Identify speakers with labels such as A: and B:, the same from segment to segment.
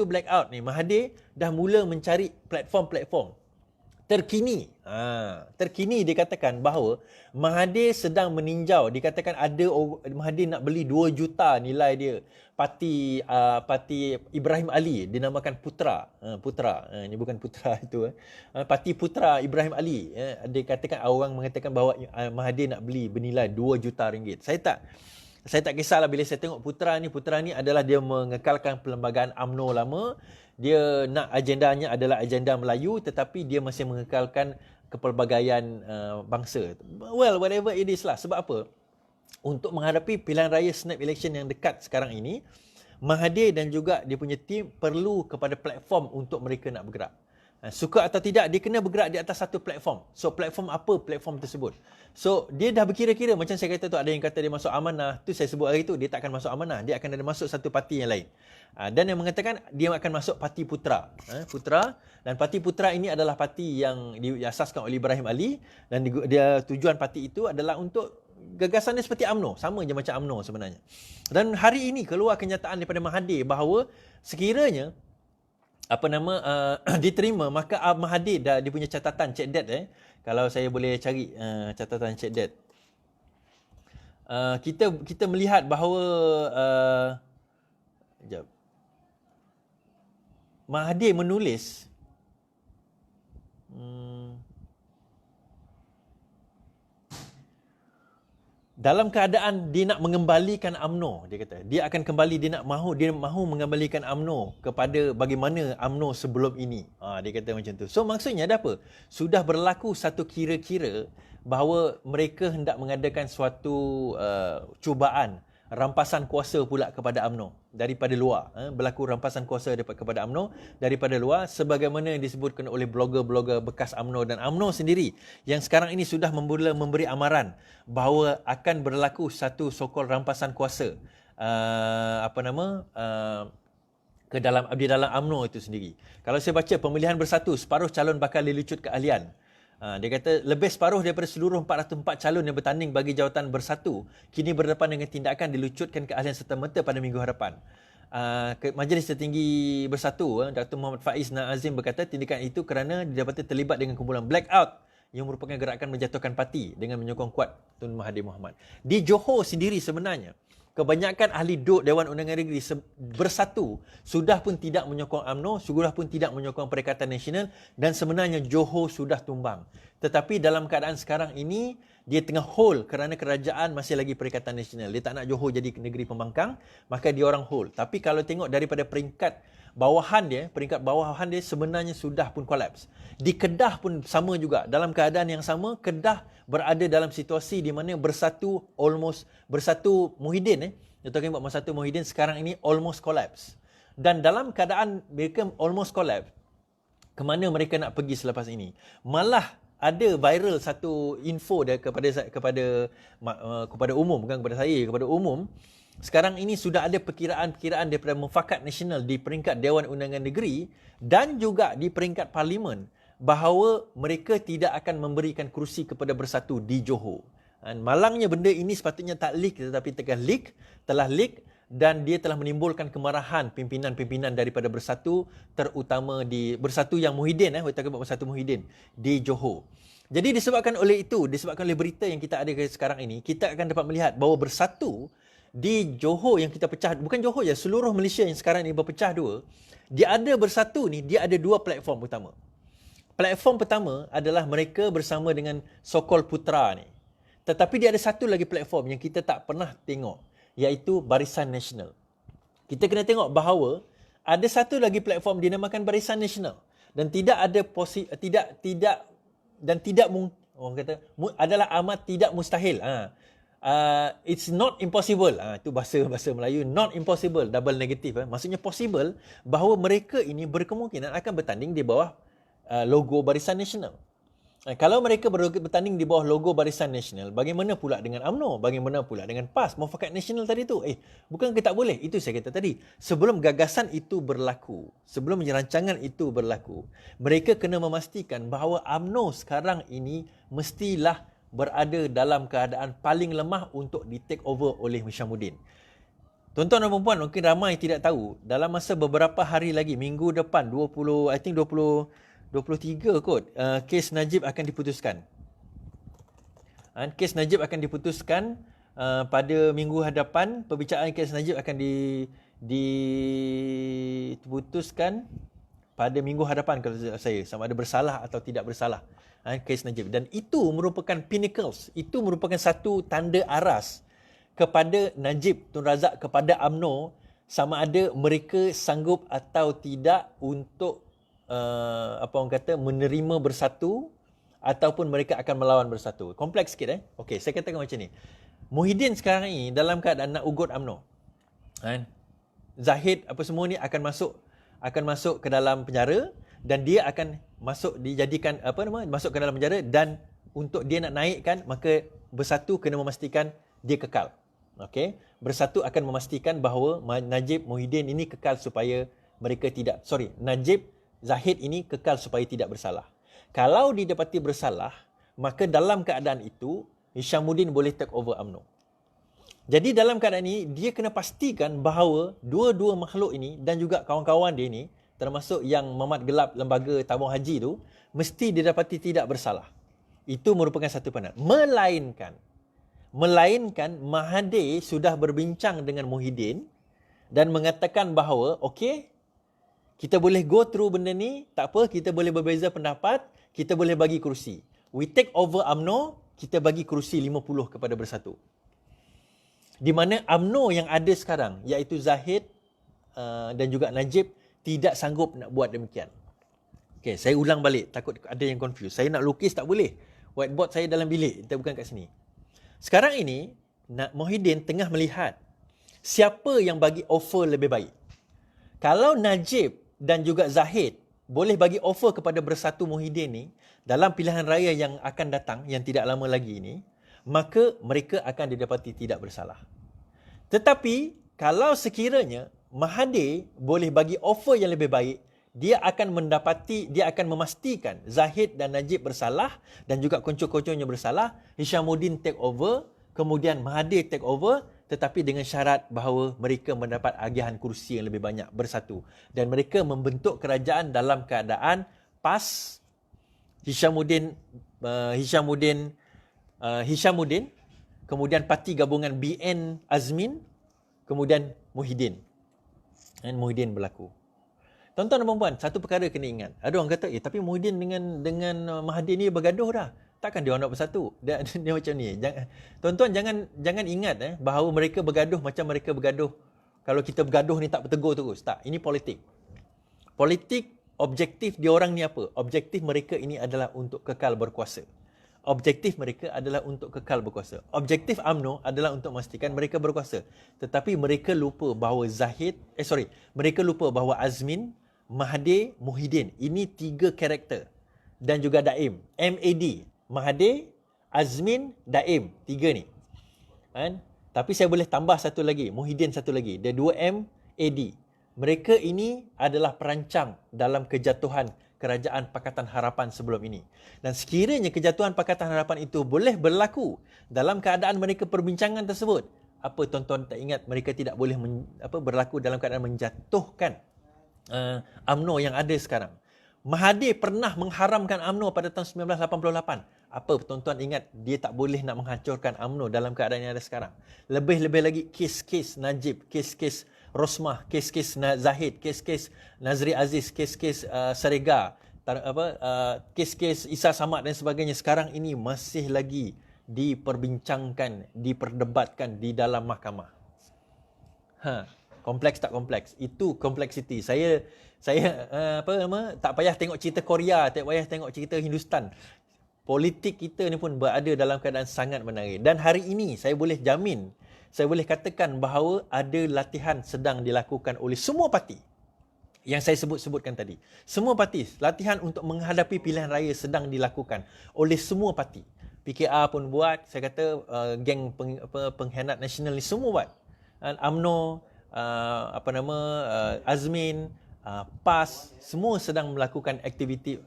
A: blackout ni, Mahathir dah mula mencari platform-platform terkini. Terkini dikatakan bahawa Mahathir sedang meninjau. Dikatakan Mahathir nak beli 2 juta nilai dia parti Ibrahim Ali, dinamakan Putra. Ini bukan Putra itu. Parti Putra Ibrahim Ali. Dikatakan orang mengatakan bahawa Mahathir nak beli bernilai 2 juta ringgit. Saya tak kisahlah bila saya tengok Putra ni adalah dia mengekalkan perlembagaan UMNO lama. Dia nak agendanya adalah agenda Melayu, tetapi dia masih mengekalkan kepelbagaian bangsa. Well, whatever it is lah. Sebab apa? Untuk menghadapi pilihan raya snap election yang dekat sekarang ini, Mahathir dan juga dia punya tim perlu kepada platform untuk mereka nak bergerak. Suka atau tidak, dia kena bergerak di atas satu platform. So, platform apa platform tersebut? So, dia dah berkira-kira. Macam saya kata tu, ada yang kata dia masuk Amanah. Tu saya sebut hari tu, dia tak akan masuk Amanah. Dia akan ada masuk satu parti yang lain. Dan yang mengatakan, dia akan masuk parti Putra. Dan parti Putra ini adalah parti yang diasaskan oleh Ibrahim Ali. Dan dia tujuan parti itu adalah untuk gagasannya seperti UMNO. Sama je macam UMNO sebenarnya. Dan hari ini keluar kenyataan daripada Mahathir bahawa sekiranya diterima, maka Mahathir dia punya catatan check date kalau saya boleh cari catatan check date, kita melihat bahawa Mahathir menulis dalam keadaan dia nak mengembalikan UMNO, dia kata. Dia akan kembali, dia mahu mengembalikan UMNO kepada bagaimana UMNO sebelum ini. Dia kata macam tu. So maksudnya ada apa? Sudah berlaku satu kira-kira bahawa mereka hendak mengadakan suatu cubaan rampasan kuasa pula kepada UMNO daripada luar. Berlaku rampasan kuasa kepada UMNO daripada luar, sebagaimana yang disebutkan oleh blogger-blogger bekas UMNO dan UMNO sendiri yang sekarang ini sudah memberi amaran bahawa akan berlaku satu sokol rampasan kuasa di dalam UMNO itu sendiri. Kalau saya baca pemilihan bersatu, separuh calon bakal dilucut keahlian. Dia kata lebih separuh daripada seluruh 404 calon yang bertanding bagi jawatan bersatu kini berdepan dengan tindakan dilucutkan keahlian serta-merta pada minggu hadapan. Majlis Tertinggi Bersatu, Dr. Muhammad Faiz Nazim berkata tindakan itu kerana didapati terlibat dengan kumpulan blackout yang merupakan gerakan menjatuhkan parti dengan menyokong kuat Tun Mahathir Mohamad. Di Johor sendiri sebenarnya, kebanyakan ahli Dewan Undangan Negeri Bersatu sudah pun tidak menyokong UMNO, sudah pun tidak menyokong Perikatan Nasional, dan sebenarnya Johor sudah tumbang. Tetapi dalam keadaan sekarang ini, dia tengah hold kerana kerajaan masih lagi Perikatan Nasional. Dia tak nak Johor jadi negeri pembangkang, maka dia orang hold. Tapi kalau tengok daripada peringkat bawahan dia sebenarnya sudah pun collapse. Di Kedah pun sama juga. Dalam keadaan yang sama, Kedah berada dalam situasi di mana Bersatu Muhyiddin, you're talking about Bersatu Muhyiddin sekarang ini almost collapse. Dan dalam keadaan mereka almost collapse, ke mana mereka nak pergi selepas ini? Malah ada viral satu info dia kepada umum, bukan kepada saya, kepada umum. Sekarang ini sudah ada perkiraan daripada Mufakat Nasional di peringkat Dewan Undangan Negeri dan juga di peringkat Parlimen bahawa mereka tidak akan memberikan kerusi kepada Bersatu di Johor. Malangnya benda ini sepatutnya tak leak, tetapi telah leak dan dia telah menimbulkan kemarahan pimpinan-pimpinan daripada Bersatu, terutama di Bersatu yang Muhyiddin, Bersatu Muhyiddin di Johor. Jadi disebabkan oleh berita yang kita ada sekarang ini, kita akan dapat melihat bahawa Bersatu di Johor yang kita pecah, bukan Johor je, seluruh Malaysia yang sekarang ni berpecah dua, dia ada Bersatu ni, dia ada dua platform utama. Platform pertama adalah mereka bersama dengan so-called Putra ni. Tetapi dia ada satu lagi platform yang kita tak pernah tengok, iaitu Barisan Nasional. Kita kena tengok bahawa ada satu lagi platform dinamakan Barisan Nasional dan adalah amat tidak mustahil. It's not impossible. Itu bahasa Melayu, not impossible, double negative. Maksudnya possible bahawa mereka ini berkemungkinan akan bertanding di bawah logo Barisan Nasional. Kalau mereka bertanding di bawah logo Barisan Nasional, bagaimana pula dengan UMNO? Bagaimana pula dengan PAS, Mufakat Nasional tadi tu? Bukankah tak boleh? Itu saya kata tadi. Sebelum gagasan itu berlaku, sebelum rancangan itu berlaku, mereka kena memastikan bahawa UMNO sekarang ini mestilah berada dalam keadaan paling lemah untuk di take over oleh Hishamuddin. Tuan-tuan dan puan, mungkin ramai tidak tahu, dalam masa beberapa hari lagi, minggu depan, 23 kot, kes Najib akan diputuskan. Kes Najib akan diputuskan pada minggu hadapan. Pembicaraan kes Najib akan diputuskan pada minggu hadapan kalau saya, sama ada bersalah atau tidak bersalah kes Najib. Dan itu merupakan pinnacles, itu merupakan satu tanda aras kepada Najib Tun Razak, kepada UMNO, sama ada mereka sanggup atau tidak untuk menerima bersatu ataupun mereka akan melawan bersatu. Kompleks sikit Okey, saya katakan macam ni. Muhyiddin sekarang ini dalam keadaan nak ugut UMNO. Zahid apa semua ni akan masuk ke dalam penjara, dan dia akan dijadikan masuk ke dalam penjara, dan untuk dia nak naikkan, maka bersatu kena memastikan dia kekal. Okey, bersatu akan memastikan bahawa Najib Muhyiddin ini kekal supaya mereka tidak, Najib Zahid ini kekal supaya tidak bersalah. Kalau didapati bersalah, maka dalam keadaan itu Hishamuddin boleh take over UMNO. Jadi dalam keadaan ini, dia kena pastikan bahawa dua-dua makhluk ini dan juga kawan-kawan dia ni, termasuk yang mamat gelap lembaga tabung haji tu, mesti didapati tidak bersalah. Itu merupakan satu pandangan. Melainkan Mahathir sudah berbincang dengan Muhyiddin dan mengatakan bahawa okey, kita boleh go through benda ni, tak apa, kita boleh berbeza pendapat, kita boleh bagi kerusi. We take over UMNO, kita bagi kerusi 50 kepada bersatu. Di mana UMNO yang ada sekarang, iaitu Zahid dan juga Najib, tidak sanggup nak buat demikian. Okey, saya ulang balik, takut ada yang confuse. Saya nak lukis tak boleh. Whiteboard saya dalam bilik, bukan kat sini. Sekarang ini, Muhyiddin tengah melihat siapa yang bagi offer lebih baik. Kalau Najib dan juga Zahid boleh bagi offer kepada bersatu Muhyiddin ni dalam pilihan raya yang akan datang, yang tidak lama lagi ini, maka mereka akan didapati tidak bersalah. Tetapi kalau sekiranya Mahathir boleh bagi offer yang lebih baik, dia akan memastikan Zahid dan Najib bersalah dan juga konco-konconya bersalah, Hishamuddin take over, kemudian Mahathir take over, tetapi dengan syarat bahawa mereka mendapat agihan kursi yang lebih banyak bersatu, dan mereka membentuk kerajaan dalam keadaan PAS, Hishamuddin, kemudian parti gabungan BN Azmin, kemudian Muhyiddin. Dan Muhyiddin berlaku. Tuan-tuan dan puan, satu perkara kena ingat. Ada orang kata, tapi Muhyiddin dengan Mahathir ni bergaduh dah. Takkan dia orang nak bersatu? Dia macam ni. Tuan-tuan jangan ingat bahawa mereka bergaduh macam mereka bergaduh. Kalau kita bergaduh ni tak bertegur terus. Tak, ini politik. Politik, objektif dia orang ni apa? Objektif mereka ini adalah untuk kekal berkuasa. Objektif mereka adalah untuk kekal berkuasa. Objektif UMNO adalah untuk memastikan mereka berkuasa. Tetapi mereka lupa bahawa mereka lupa bahawa Azmin, Mahathir, Muhyiddin, ini 3 karakter. Dan juga Daim. MAD. Mahathir, Azmin, Daim. 3 ni. Tapi saya boleh tambah satu lagi. Muhyiddin satu lagi. Dia 2M, AD. Mereka ini adalah perancang dalam kejatuhan Kerajaan Pakatan Harapan sebelum ini. Dan sekiranya kejatuhan Pakatan Harapan itu boleh berlaku dalam keadaan mereka perbincangan tersebut, apa tuan-tuan tak ingat mereka tidak boleh berlaku dalam keadaan menjatuhkan UMNO yang ada sekarang. Mahathir pernah mengharamkan UMNO pada tahun 1988. Apa tuan-tuan ingat dia tak boleh nak menghancurkan UMNO dalam keadaan yang ada sekarang? Lebih-lebih lagi kes-kes Najib, kes-kes Rosmah, kes-kes Zahid, kes-kes Nazri Aziz, kes-kes Sarega, kes-kes Isa Samad dan sebagainya sekarang ini masih lagi diperbincangkan, diperdebatkan di dalam mahkamah. Kompleks tak kompleks? Itu kompleksiti. Saya tak payah tengok cerita Korea, tak payah tengok cerita Hindustan. Politik kita ni pun berada dalam keadaan sangat menarik. Dan hari ini saya boleh jamin, saya boleh katakan bahawa ada latihan sedang dilakukan oleh semua parti yang saya sebutkan tadi. Semua parti, latihan untuk menghadapi pilihan raya sedang dilakukan oleh semua parti. PKR pun buat, saya kata geng pengkhianat nasional ni semua buat. UMNO, Azmin, PAS, semua sedang melakukan aktiviti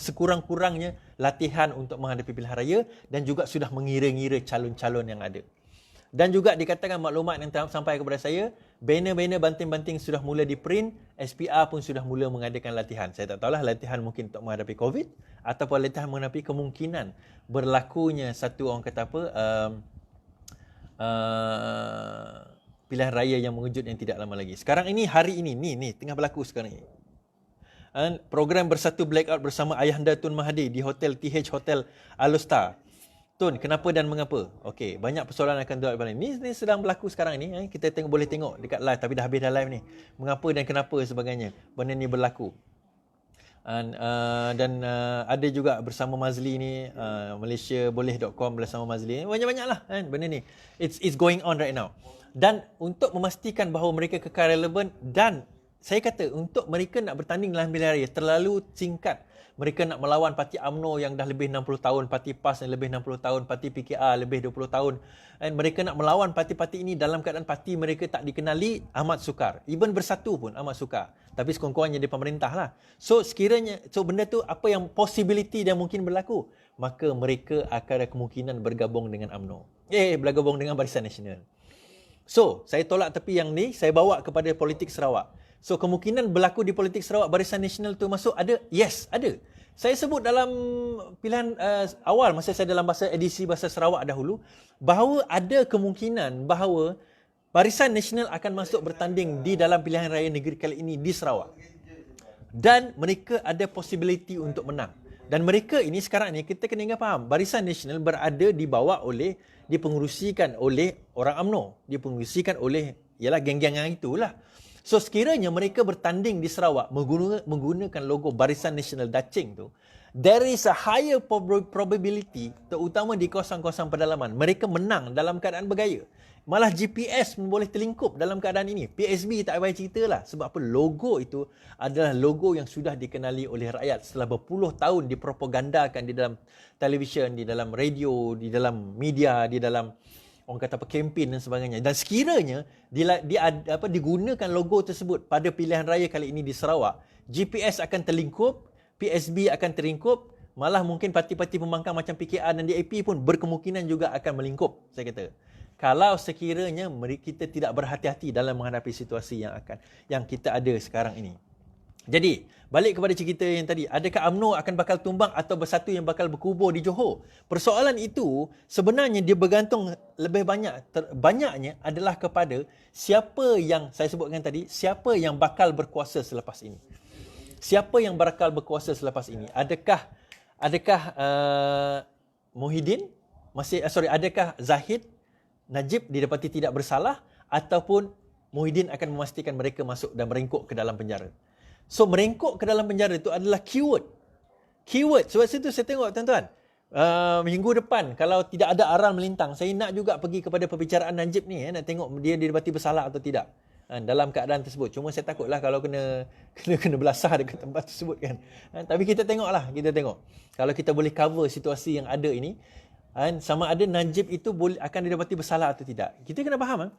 A: sekurang-kurangnya latihan untuk menghadapi pilihan raya dan juga sudah mengira-ngira calon-calon yang ada. Dan juga dikatakan maklumat yang telah sampai kepada saya, banner-banner banting-banting sudah mula diprint, SPR pun sudah mula mengadakan latihan. Saya tak tahulah latihan mungkin untuk menghadapi COVID ataupun latihan menghadapi kemungkinan berlakunya satu orang kata apa, pilihan raya yang mengejut yang tidak lama lagi. Sekarang ini, hari ini, ni tengah berlaku sekarang ini. Program Bersatu Blackout bersama Ayahanda Tun Mahathir di Hotel TH Hotel Alostar. Tun, kenapa dan mengapa? Okey, banyak persoalan akan terjadi pada ini. Ini sedang berlaku sekarang ni. Kita boleh tengok dekat live, tapi dah habis dah live ni. Mengapa dan kenapa sebagainya. Benda ni berlaku. Dan ada juga bersama Mazli ni, malaysiaboleh.com bersama Mazli. Banyak-banyak lah benda ni. It's going on right now. Dan untuk memastikan bahawa mereka kekal relevan, dan saya kata untuk mereka nak bertanding dalam pilihan raya terlalu singkat. Mereka nak melawan parti UMNO yang dah lebih 60 tahun, parti PAS yang lebih 60 tahun, parti PKR lebih 20 tahun. Dan mereka nak melawan parti-parti ini dalam keadaan parti mereka tak dikenali, amat sukar. Even Bersatu pun amat sukar. Tapi sekurang-kurangnya di pemerintah lah. So benda tu apa yang possibility yang mungkin berlaku? Maka mereka akan ada kemungkinan bergabung dengan UMNO. Bergabung dengan Barisan Nasional. So, saya tolak tepi yang ni, saya bawa kepada politik Sarawak. So, kemungkinan berlaku di politik Sarawak Barisan Nasional tu masuk ada? Yes, ada. Saya sebut dalam pilihan awal masa saya dalam edisi Bahasa Sarawak dahulu, bahawa ada kemungkinan bahawa Barisan Nasional akan masuk bertanding di dalam pilihan raya negeri kali ini di Sarawak. Dan mereka ada possibility untuk menang. Dan mereka ini sekarang ni kita kena ingat faham, Barisan Nasional berada dipengerusikan oleh orang UMNO, dipengerusikan oleh geng-geng yang itulah. So sekiranya mereka bertanding di Sarawak menggunakan logo Barisan Nasional Dacing tu, there is a higher probability, terutama di kawasan-kawasan pedalaman, mereka menang dalam keadaan bergaya. Malah GPS pun boleh terlingkup dalam keadaan ini. PSB tak payah cerita lah. Sebab apa? Logo itu adalah logo yang sudah dikenali oleh rakyat setelah berpuluh tahun dipropagandakan di dalam televisyen, di dalam radio, di dalam media, di dalam orang kata apa, kempen dan sebagainya. Dan sekiranya digunakan logo tersebut pada pilihan raya kali ini di Sarawak, GPS akan terlingkup, PSB akan terlingkup, malah mungkin parti-parti pembangkang macam PKR dan DAP pun berkemungkinan juga akan melingkup, saya kata. Kalau sekiranya kita tidak berhati-hati dalam menghadapi situasi yang kita ada sekarang ini. Jadi, balik kepada cerita yang tadi, adakah UMNO akan bakal tumbang atau Bersatu yang bakal berkubur di Johor? Persoalan itu sebenarnya dia bergantung lebih banyaknya adalah kepada siapa yang saya sebutkan tadi, siapa yang bakal berkuasa selepas ini. Siapa yang bakal berkuasa selepas ini? Adakah Muhyiddin adakah Zahid Najib didapati tidak bersalah, ataupun Muhyiddin akan memastikan mereka masuk dan merengkuk ke dalam penjara. So merengkuk ke dalam penjara itu adalah keyword. Sebab itu saya tengok tuan-tuan, minggu depan kalau tidak ada aral melintang, saya nak juga pergi kepada perbicaraan Najib ni, nak tengok dia didapati bersalah atau tidak dalam keadaan tersebut. Cuma saya takutlah kalau kena belasah dekat tempat tersebut kan. Tapi kita tengoklah, kalau kita boleh cover situasi yang ada ini, sama ada Najib itu akan didapati bersalah atau tidak. Kita kena faham,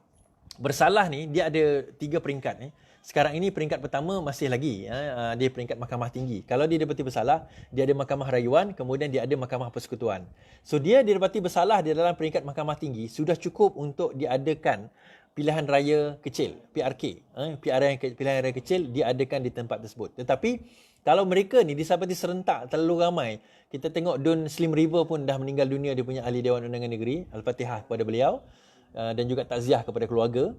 A: bersalah ni dia ada 3 peringkat ni. Sekarang ini peringkat pertama masih lagi dia peringkat Mahkamah Tinggi. Kalau dia didapati bersalah, dia ada Mahkamah Rayuan, kemudian dia ada Mahkamah Persekutuan. So dia didapati bersalah di dalam peringkat Mahkamah Tinggi sudah cukup untuk diadakan pilihan raya kecil, PRK. Pilihan raya kecil diadakan di tempat tersebut. Tetapi kalau mereka ni disabati serentak terlalu ramai, kita tengok Dun Slim River pun dah meninggal dunia, dia punya ahli Dewan Undangan Negeri. Al-Fatihah kepada beliau dan juga takziah kepada keluarga.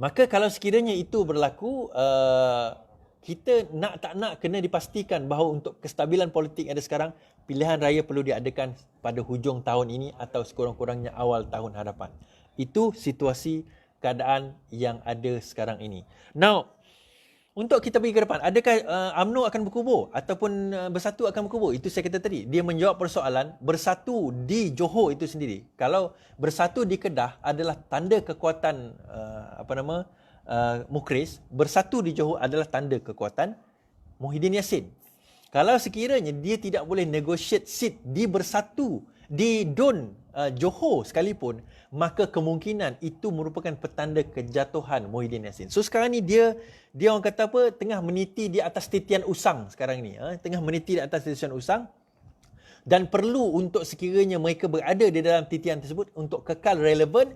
A: Maka kalau sekiranya itu berlaku, kita nak tak nak kena dipastikan bahawa untuk kestabilan politik yang ada sekarang, pilihan raya perlu diadakan pada hujung tahun ini atau sekurang-kurangnya awal tahun hadapan. Itu situasi keadaan yang ada sekarang ini. Now, untuk kita pergi ke depan, adakah UMNO akan berkubur ataupun Bersatu akan berkubur? Itu saya kata tadi, dia menjawab persoalan Bersatu di Johor itu sendiri. Kalau Bersatu di Kedah adalah tanda kekuatan Mukris, Bersatu di Johor adalah tanda kekuatan Muhyiddin Yassin. Kalau sekiranya dia tidak boleh negotiate seat di Bersatu, di DUN Johor sekalipun, maka kemungkinan itu merupakan petanda kejatuhan Muhyiddin Yassin. So sekarang ni dia orang kata apa, tengah meniti di atas titian usang sekarang ni. Tengah meniti di atas titian usang. Dan perlu untuk sekiranya mereka berada di dalam titian tersebut untuk kekal relevan,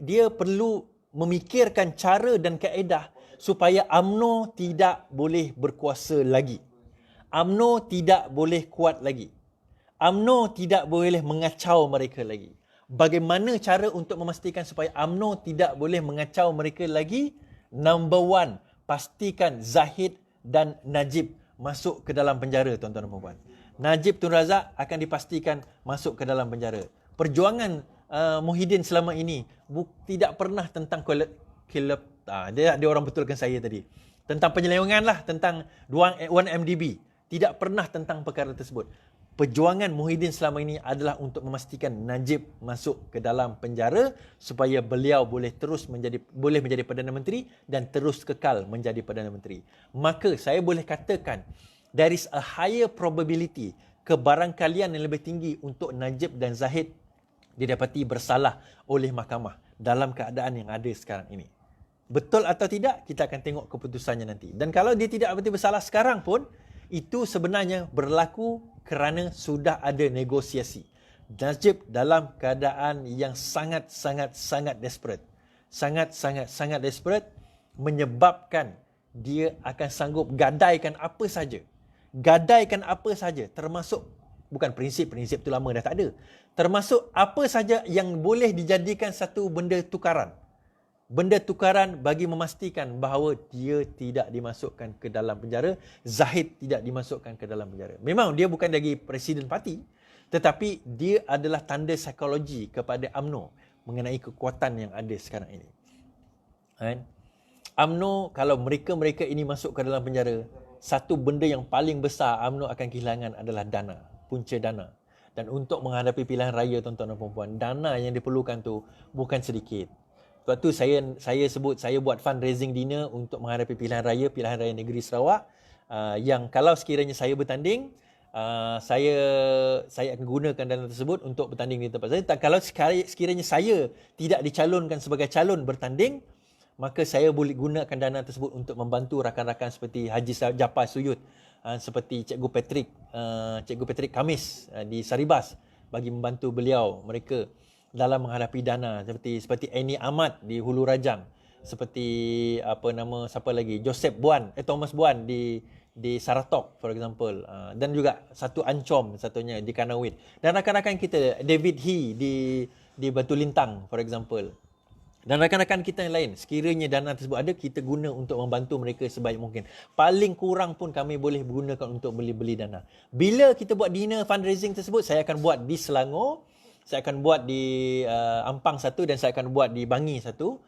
A: dia perlu memikirkan cara dan kaedah supaya UMNO tidak boleh berkuasa lagi. UMNO tidak boleh kuat lagi. UMNO tidak boleh mengacau mereka lagi. Bagaimana cara untuk memastikan supaya UMNO tidak boleh mengacau mereka lagi? Number one, pastikan Zahid dan Najib masuk ke dalam penjara, tuan-tuan dan puan-puan. Najib Tun Razak akan dipastikan masuk ke dalam penjara. Perjuangan Muhyiddin selama ini tidak pernah tentang dia orang betulkan saya tadi. Tentang penyelewengan lah, tentang 1MDB. Tidak pernah tentang perkara tersebut. Perjuangan Muhyiddin selama ini adalah untuk memastikan Najib masuk ke dalam penjara supaya beliau boleh menjadi Perdana Menteri dan terus kekal menjadi Perdana Menteri. Maka saya boleh katakan there is a higher probability, kebarangkalian yang lebih tinggi untuk Najib dan Zahid didapati bersalah oleh mahkamah dalam keadaan yang ada sekarang ini. Betul atau tidak, kita akan tengok keputusannya nanti. Dan kalau dia tidak berarti bersalah sekarang pun, itu sebenarnya berlaku kerana sudah ada negosiasi. Najib dalam keadaan yang sangat desperate. Sangat desperate menyebabkan dia akan sanggup gadaikan apa saja. Gadaikan apa saja, termasuk bukan prinsip tu lama dah tak ada. Termasuk apa saja yang boleh dijadikan satu benda tukaran. Benda tukaran bagi memastikan bahawa dia tidak dimasukkan ke dalam penjara, Zahid tidak dimasukkan ke dalam penjara. Memang dia bukan lagi presiden parti, tetapi dia adalah tanda psikologi kepada UMNO mengenai kekuatan yang ada sekarang ini. UMNO, kalau mereka ini masuk ke dalam penjara, satu benda yang paling besar UMNO akan kehilangan adalah dana, punca dana. Dan untuk menghadapi pilihan raya, tuan-tuan dan puan-puan, dana yang diperlukan tu bukan sedikit. Sebab tu saya sebut saya buat fundraising dinner untuk menghadapi pilihan raya negeri Sarawak, yang kalau sekiranya saya bertanding, saya akan gunakan dana tersebut untuk bertanding di tempat saya. Kalau sekiranya saya tidak dicalonkan sebagai calon bertanding, maka saya boleh gunakan dana tersebut untuk membantu rakan-rakan seperti Haji Japar Suyut, seperti Cikgu Patrick Kamis di Saribas, bagi membantu mereka dalam menghadapi dana, seperti Annie Ahmad di Hulu Rajang, seperti Thomas Buan di Saratok, for example, dan juga satu Ancom satunya di Kanawit, dan rakan-rakan kita David He di Batu Lintang, for example, dan rakan-rakan kita yang lain. Sekiranya dana tersebut ada, kita guna untuk membantu mereka sebaik mungkin. Paling kurang pun kami boleh gunakan untuk beli dana. Bila kita buat dinner fundraising tersebut, saya akan buat di Selangor, saya akan buat di Ampang satu, dan saya akan buat di Bangi satu.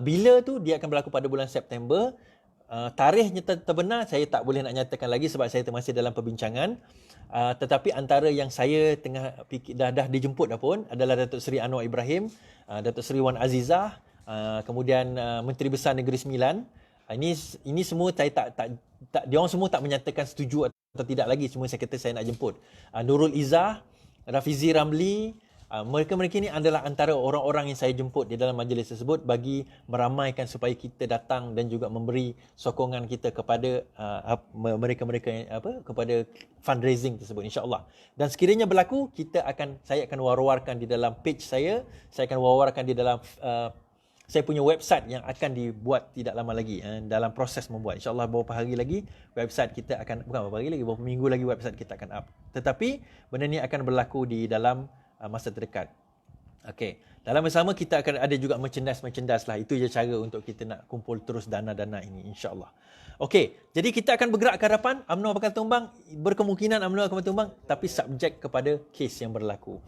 A: Bila tu dia akan berlaku pada bulan September. Tarikhnya terbenar saya tak boleh nak nyatakan lagi sebab saya masih dalam perbincangan. Tetapi antara yang saya tengah fikir, dah dijemput dah pun, adalah Datuk Seri Anwar Ibrahim, Datuk Seri Wan Azizah, kemudian Menteri Besar Negeri Sembilan. Ini semua saya dia orang semua tak menyatakan setuju atau tidak lagi. Semua saya kata saya nak jemput. Nurul Izzah, Rafizi Ramli, mereka ini adalah antara orang-orang yang saya jemput di dalam majlis tersebut bagi meramaikan supaya kita datang dan juga memberi sokongan kita kepada kepada fundraising tersebut, insya-Allah. Dan sekiranya berlaku, saya akan war-warkan di dalam page saya akan war-warkan di dalam saya punya website yang akan dibuat tidak lama lagi, dalam proses membuat. InsyaAllah beberapa hari lagi website kita akan, bukan beberapa hari lagi, beberapa minggu lagi website kita akan up. Tetapi benda ni akan berlaku di dalam masa terdekat. Okey. Dalam bersama kita akan ada juga merchandise lah. Itu je cara untuk kita nak kumpul terus dana-dana ini, insya-Allah. Okey, jadi kita akan bergerak ke hadapan. UMNO bakal tumbang, berkemungkinan UMNO akan tumbang, tapi subjek kepada kes yang berlaku.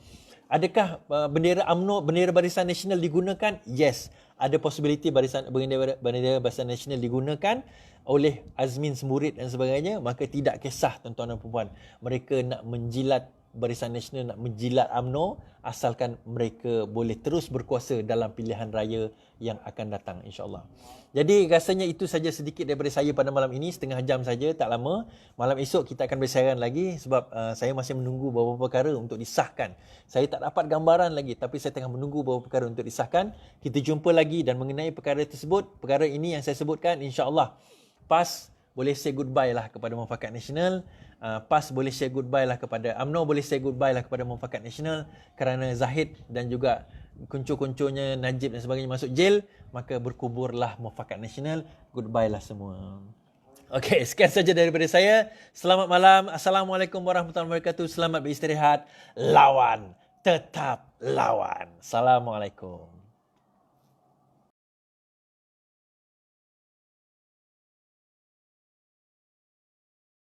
A: Adakah bendera UMNO, bendera Barisan Nasional digunakan? Yes. Ada possibility bendera Barisan Nasional digunakan oleh Azmin Semburit dan sebagainya. Maka tidak kisah, tuan-tuan dan puan-puan. Mereka nak menjilat Barisan Nasional, nak menjilat UMNO, asalkan mereka boleh terus berkuasa dalam pilihan raya yang akan datang, insya-Allah. Jadi rasanya itu saja sedikit daripada saya pada malam ini, setengah jam saja, tak lama. Malam esok kita akan bersiaran lagi sebab saya masih menunggu beberapa perkara untuk disahkan. Saya tak dapat gambaran lagi, tapi saya tengah menunggu beberapa perkara untuk disahkan. Kita jumpa lagi, dan mengenai perkara tersebut, perkara ini yang saya sebutkan, insya-Allah PAS boleh say goodbye lah kepada Muafakat Nasional. PAS boleh say goodbye lah kepada UMNO, boleh say goodbye lah kepada Muafakat Nasional kerana Zahid dan juga kuncu-kuncunya Najib dan sebagainya masuk jail, maka berkuburlah Muafakat Nasional. Goodbye lah semua. Okey, sekian saja daripada saya. Selamat malam. Assalamualaikum warahmatullahi wabarakatuh. Selamat beristirahat. Lawan, tetap lawan. Assalamualaikum.